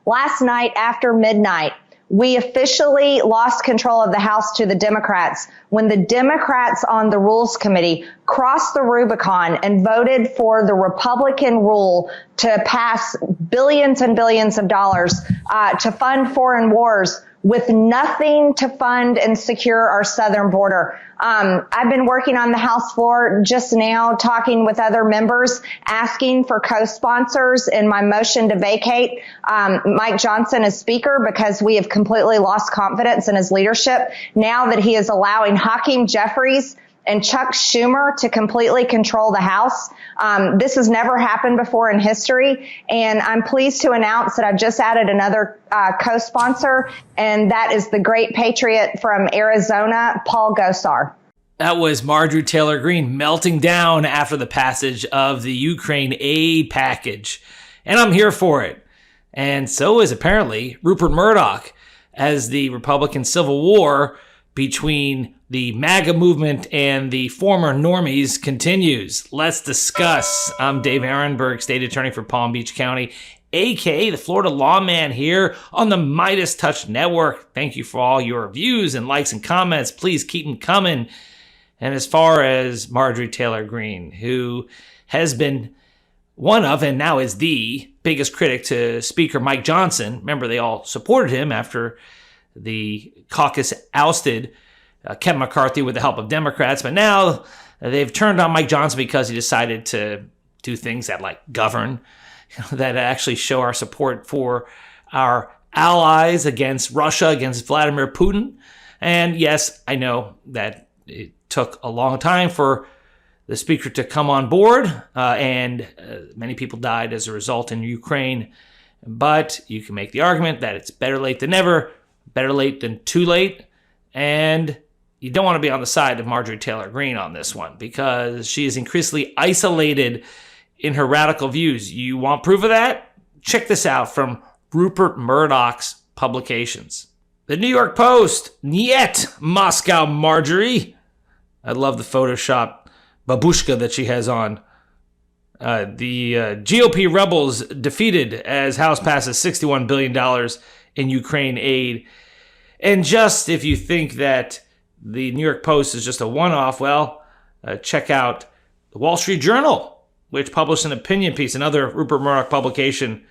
last night after midnight, we officially lost control of the House to the Democrats when the Democrats on the Rules Committee crossed the Rubicon and voted for the Republican rule to pass billions and billions of dollars to fund foreign wars with nothing to fund and secure our southern border. I've been working on the House floor just now, talking with other members, asking for co-sponsors in my motion to vacate Mike Johnson as Speaker because we have completely lost confidence in his leadership now that he is allowing Hakeem Jeffries and Chuck Schumer to completely control the House. This has never happened before in history, and I'm pleased to announce that I've just added another co-sponsor, and that is the great patriot from Arizona, Paul Gosar. That was Marjorie Taylor Greene melting down after the passage of the Ukraine aid package, and I'm here for it. And so is apparently Rupert Murdoch, as the Republican Civil War between the MAGA movement and the former normies continues. Let's discuss. I'm Dave Aronberg, State Attorney for Palm Beach County, aka the Florida Lawman, here on the MeidasTouch Network. Thank you for all your views and likes and comments. Please keep them coming. And as far as Marjorie Taylor Greene, who has been one of and now is the biggest critic to Speaker Mike Johnson. Remember, they all supported him after the caucus ousted Kevin McCarthy with the help of Democrats, but now they've turned on Mike Johnson because he decided to do things that govern, that actually show our support for our allies against Russia, against Vladimir Putin. And yes, I know that it took a long time for the speaker to come on board, and many people died as a result in Ukraine. But you can make the argument that it's better late than never, better late than too late, and you don't want to be on the side of Marjorie Taylor Greene on this one because she is increasingly isolated in her radical views. You want proof of that? Check this out from Rupert Murdoch's publications. The New York Post, Niet Moscow Marjorie. I love the Photoshop babushka that she has on. The GOP rebels defeated as House passes $61 billion in Ukraine aid. And just if you think that the New York Post is just a one-off, well, check out the Wall Street Journal, which published an opinion piece, another Rupert Murdoch publication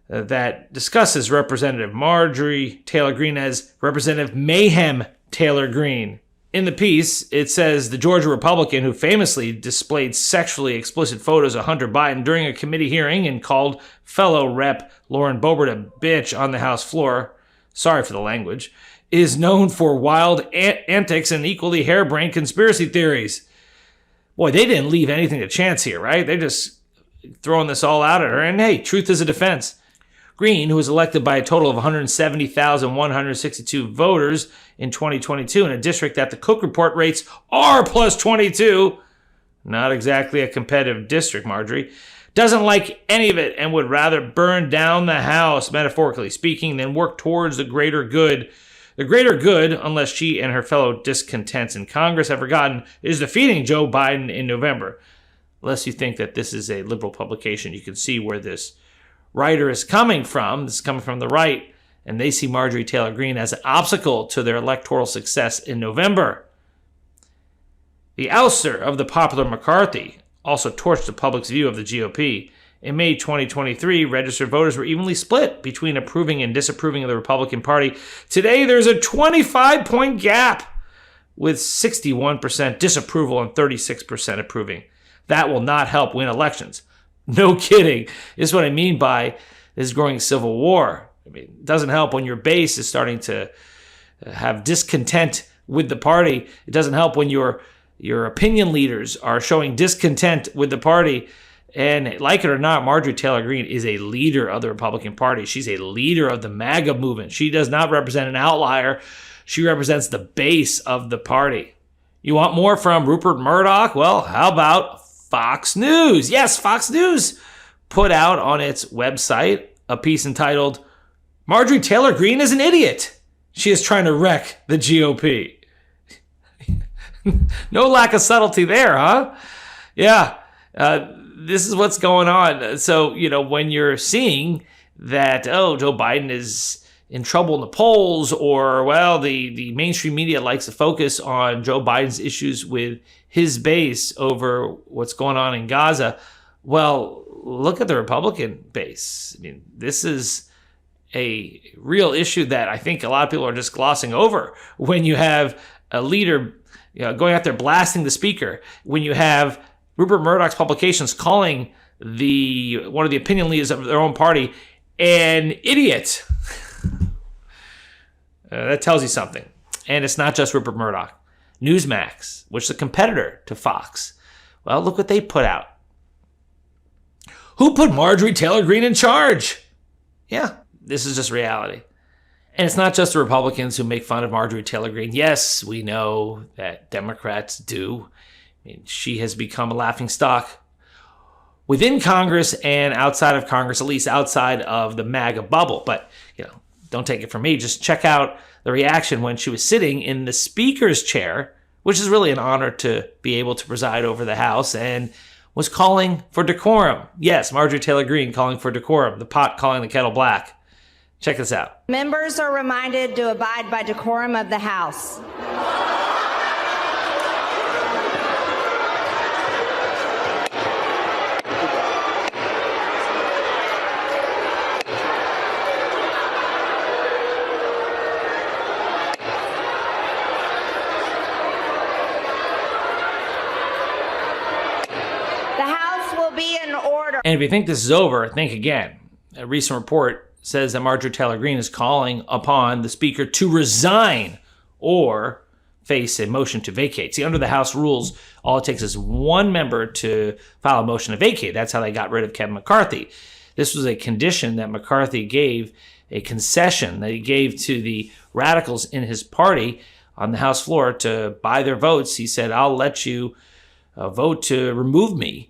that discusses Representative Marjorie Taylor Greene as Representative Mayhem Taylor Greene. In the piece, it says the Georgia Republican who famously displayed sexually explicit photos of Hunter Biden during a committee hearing and called fellow Rep. Lauren Boebert a bitch on the House floor, sorry for the language, is known for wild antics and equally harebrained conspiracy theories. Boy, they didn't leave anything to chance here, right? They're just throwing this all out at her. And hey, truth is a defense. Greene, who was elected by a total of 170,162 voters in 2022 in a district that the Cook Report rates R plus 22, not exactly a competitive district, Marjorie, doesn't like any of it and would rather burn down the House, metaphorically speaking, than work towards the greater good. The greater good, unless she and her fellow discontents in Congress have forgotten, is defeating Joe Biden in November. Unless you think that this is a liberal publication, you can see where this writer is coming from. This is coming from the right, and they see Marjorie Taylor Greene as an obstacle to their electoral success in November. The ouster of the popular McCarthy also torched the public's view of the GOP. In May 2023, registered voters were evenly split between approving and disapproving of the Republican Party. Today, there's a 25-point gap with 61% disapproval and 36% approving. That will not help win elections. No kidding. This is what I mean by this growing civil war. I mean, it doesn't help when your base is starting to have discontent with the party. It doesn't help when your opinion leaders are showing discontent with the party. And like it or not, Marjorie Taylor Greene is a leader of the Republican Party. She's a leader of the MAGA movement. She does not represent an outlier. She represents the base of the party. You want more from Rupert Murdoch? Well, how about Fox News? Yes, Fox News put out on its website a piece entitled, Marjorie Taylor Greene is an idiot. She is trying to wreck the GOP. No lack of subtlety there, huh? Yeah. This is what's going on. So, when you're seeing that, oh, Joe Biden is in trouble in the polls, or, well, the mainstream media likes to focus on Joe Biden's issues with his base over what's going on in Gaza. Well, look at the Republican base. I mean, this is a real issue that I think a lot of people are just glossing over. When you have a leader going out there blasting the speaker, when you have Rupert Murdoch's publications calling one of the opinion leaders of their own party an idiot, that tells you something. And it's not just Rupert Murdoch. Newsmax, which is a competitor to Fox, well, look what they put out. Who put Marjorie Taylor Greene in charge? Yeah, this is just reality. And it's not just the Republicans who make fun of Marjorie Taylor Greene. Yes, we know that Democrats do. I mean, she has become a laughingstock within Congress and outside of Congress, at least outside of the MAGA bubble. But, don't take it from me. Just check out the reaction when she was sitting in the speaker's chair, which is really an honor to be able to preside over the House, and was calling for decorum. Yes, Marjorie Taylor Greene calling for decorum, the pot calling the kettle black. Check this out. Members are reminded to abide by decorum of the House. And if you think this is over, think again. A recent report says that Marjorie Taylor Greene is calling upon the speaker to resign or face a motion to vacate. See, under the House rules, all it takes is one member to file a motion to vacate. That's how they got rid of Kevin McCarthy. This was a condition that McCarthy gave, a concession that he gave to the radicals in his party on the House floor to buy their votes. He said, I'll let you vote to remove me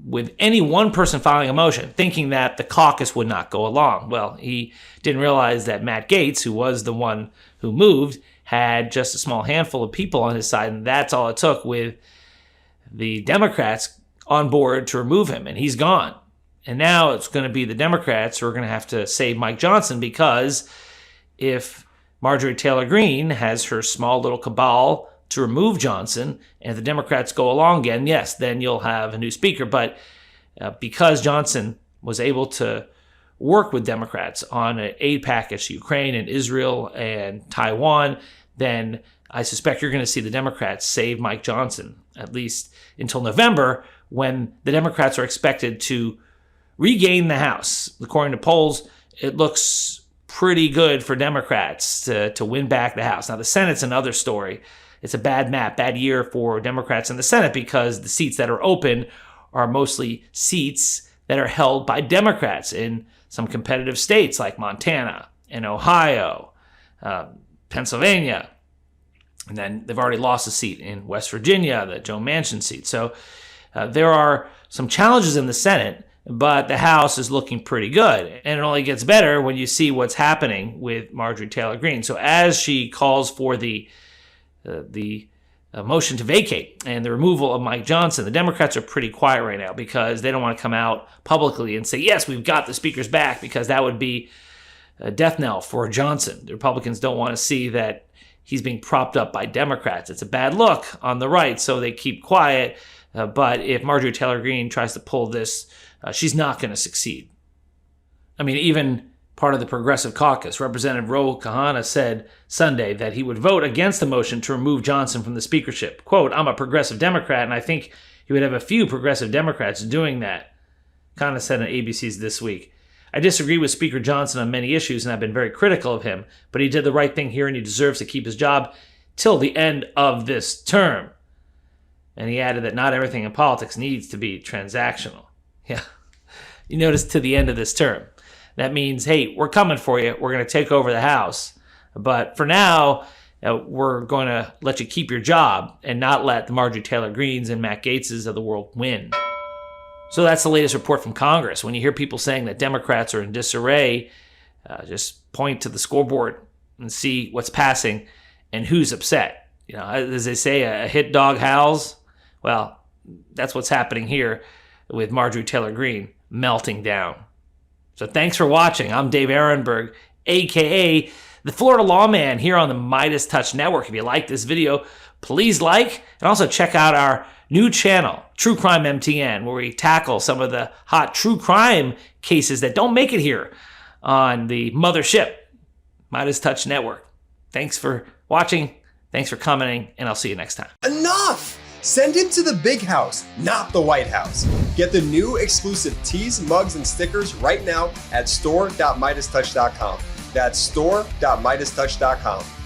with any one person filing a motion, thinking that the caucus would not go along. Well, he didn't realize that Matt Gaetz, who was the one who moved, had just a small handful of people on his side, and that's all it took with the Democrats on board to remove him, and he's gone. And now it's going to be the Democrats who are going to have to save Mike Johnson, because if Marjorie Taylor Greene has her small little cabal to remove Johnson, and if the Democrats go along again, yes, then you'll have a new speaker. But because Johnson was able to work with Democrats on an aid package to Ukraine and Israel and Taiwan, then I suspect you're going to see the Democrats save Mike Johnson, at least until November, when the Democrats are expected to regain the House. According to polls, it looks pretty good for Democrats to win back the House. Now, the Senate's another story. It's a bad year for Democrats in the Senate, because the seats that are open are mostly seats that are held by Democrats in some competitive states like Montana and Ohio, Pennsylvania. And then they've already lost a seat in West Virginia, the Joe Manchin seat. So there are some challenges in the Senate, but the House is looking pretty good. And it only gets better when you see what's happening with Marjorie Taylor Greene. So as she calls for the motion to vacate and the removal of Mike Johnson, the Democrats are pretty quiet right now, because they don't want to come out publicly and say, yes, we've got the speaker's back, because that would be a death knell for Johnson. The Republicans don't want to see that he's being propped up by Democrats. It's a bad look on the right, so they keep quiet. But if Marjorie Taylor Greene tries to pull this, she's not going to succeed. I mean, even part of the Progressive Caucus, Representative Ro Khanna, said Sunday that he would vote against the motion to remove Johnson from the speakership. Quote, I'm a progressive Democrat, and I think he would have a few progressive Democrats doing that, Khanna said on ABC's This Week. I disagree with Speaker Johnson on many issues, and I've been very critical of him, but he did the right thing here, and he deserves to keep his job till the end of this term. And he added that not everything in politics needs to be transactional. Yeah. You notice, to the end of this term. That means, hey, we're coming for you. We're going to take over the House. But for now, we're going to let you keep your job and not let the Marjorie Taylor Greenes and Matt Gaetzes of the world win. So that's the latest report from Congress. When you hear people saying that Democrats are in disarray, just point to the scoreboard and see what's passing and who's upset. As they say, a hit dog howls. Well, that's what's happening here with Marjorie Taylor Greene melting down. So thanks for watching. I'm Dave Aronberg, aka the Florida Lawman, here on the MeidasTouch Network. If you like this video, please like, and also check out our new channel, True Crime MTN, where we tackle some of the hot true crime cases that don't make it here on the mothership, MeidasTouch Network. Thanks for watching, thanks for commenting, and I'll see you next time. Enough! Send him to the big house, not the White House. Get the new exclusive tees, mugs, and stickers right now at store.meidastouch.com. That's store.meidastouch.com.